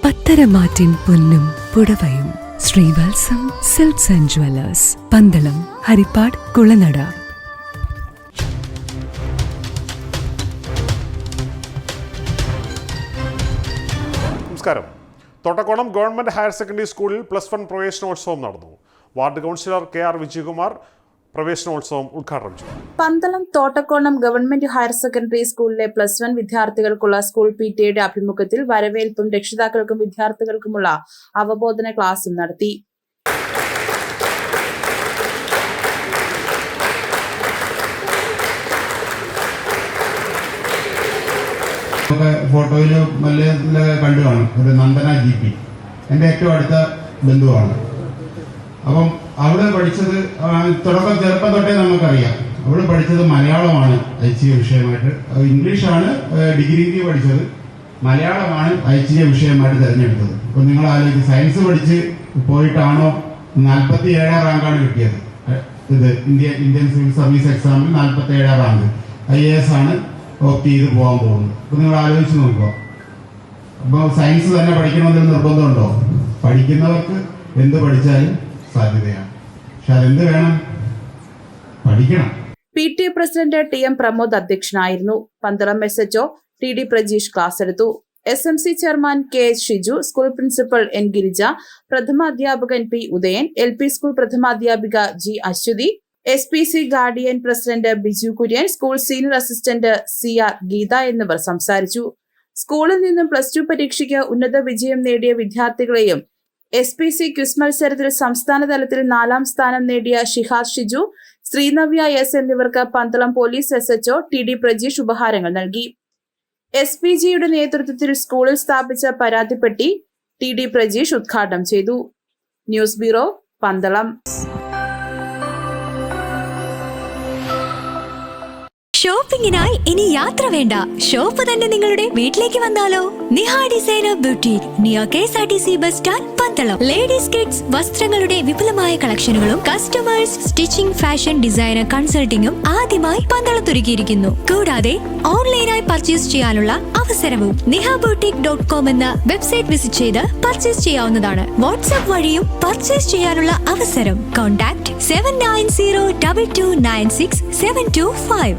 പത്തരമാറ്റിൻ പൊന്നും പുടവയും. Sreevatsam silks and jewellers, Pandalam, Haripad, Kulanada. നമസ്കാരം. തോട്ടക്കോണം ഗവൺമെന്റ് ഹയർ സെക്കൻഡറി സ്കൂളിൽ +1 പ്രവേശനോത്സവം നടന്നു. വാർഡ് കൗൺസിലർ KR വിജയകുമാർ പ്രവേശനോത്സവം ഉദ്ഘാടനം ചെയ്തു. Pandalam Thottakkonam government higher secondary സ്കൂളിലെ +1 വിദ്യാർത്ഥികൾക്കുള്ള സ്കൂൾ PTA ആഭിമുഖ്യത്തിൽ വരവേൽപ്പും രക്ഷിതാക്കൾക്കും വിദ്യാർത്ഥികൾക്കുമുള്ള അവബോധന ക്ലാസും നടത്തി. ഫോട്ടോയിൽ കണ്ടു കാണും, ഒരു നന്ദന GP എൻ്റെ ഏറ്റവും അടുത്ത ബന്ധുവാണ്. അപ്പം അവിടെ പഠിച്ചത് തുടക്കം ചെറുപ്പം തൊട്ടേ നമുക്കറിയാം. അവിടെ പഠിച്ചത് മലയാളമാണ് ഐച്ഛിക വിഷയമായിട്ട്. ഇംഗ്ലീഷാണ് ഡിഗ്രിക്ക് പഠിച്ചത്, മലയാളമാണ് ഐച്ഛിക വിഷയമായിട്ട് തിരഞ്ഞെടുത്തത്. അപ്പൊ നിങ്ങൾ ആലോചിക്കും, സയൻസ് പഠിച്ച് പോയിട്ടാണോ 47 റാങ്കാണ് കിട്ടിയത്. ഇത് ഇന്ത്യൻ സിവിൽ സർവീസ് എക്സാമിൽ 47 റാങ്ക്. IAS ആണ് ഓപ്റ്റ് ചെയ്ത് പോകാൻ പോകുന്നത്. അപ്പൊ നിങ്ങൾ ആലോചിച്ച് നോക്കുക. അപ്പൊ സയൻസ് തന്നെ പഠിക്കണമെന്നൊരു നിർബന്ധമുണ്ടോ? പഠിക്കുന്നവർക്ക് എന്ത് പഠിച്ചാലും സാധ്യതയാണ്. പക്ഷെ അതെന്ത് വേണം? പഠിക്കണം. PTA പ്രസിഡന്റ് TM പ്രമോദ് അധ്യക്ഷനായിരുന്നു. Pandalam SHO TD Prajeesh class എടുത്തു. SMC chairman KH Shiju, school principal N Girija, പ്രഥമാധ്യാപകൻ P ഉദയൻ, LP സ്കൂൾ പ്രഥമാധ്യാപിക G Aswathi, SPC guardian president Biju Kurian, school senior assistant CR Geetha എന്നിവർ സംസാരിച്ചു. സ്കൂളിൽ നിന്നും +2 പരീക്ഷയ്ക്ക് ഉന്നത വിജയം നേടിയ വിദ്യാർത്ഥികളെയും SPC ക്വിസ് മത്സരത്തിൽ സംസ്ഥാന തലത്തിൽ 4ാം സ്ഥാനം നേടിയ ഷിഹാദ് ഷിജു, ശ്രീനവ്യ S എന്നിവർക്ക് Pandalam police SHO TD Prajeesh ഉപഹാരങ്ങൾ നൽകി. SPGയുടെ നേതൃത്വത്തിൽ സ്കൂളിൽ സ്ഥാപിച്ച പരാതിപ്പെട്ടി TD പ്രജീഷ് ഉദ്ഘാടനം ചെയ്തു. News bureau, Pandalam. ഷോപ്പിംഗിനായി ഇനി യാത്ര വേണ്ട, ഷോപ്പ് തന്നെ നിങ്ങളുടെ വീട്ടിലേക്ക് വന്നാലോ? Niha designer boutique, near KSRTC bus stand, Pandalam. Ladies kids വസ്ത്രങ്ങളുടെ വിപുലമായ കളക്ഷനുകളും കസ്റ്റമേഴ്സ് സ്റ്റിച്ചിങ്, ഫാഷൻ ഡിസൈനർ കൺസൾട്ടിംഗും ആദ്യമായി പന്തളത്തൊരുക്കിയിരിക്കുന്നു. കൂടാതെ ഓൺലൈനായി പർച്ചേസ് ചെയ്യാനുള്ള അവസരവും. nihaboutique.com എന്ന വെബ്സൈറ്റ് വിസിറ്റ് ചെയ്ത് പർച്ചേസ് ചെയ്യാവുന്നതാണ്. വാട്സ്ആപ്പ് വഴിയും പർച്ചേസ് ചെയ്യാനുള്ള അവസരം. കോൺടാക്ട് 7902296725.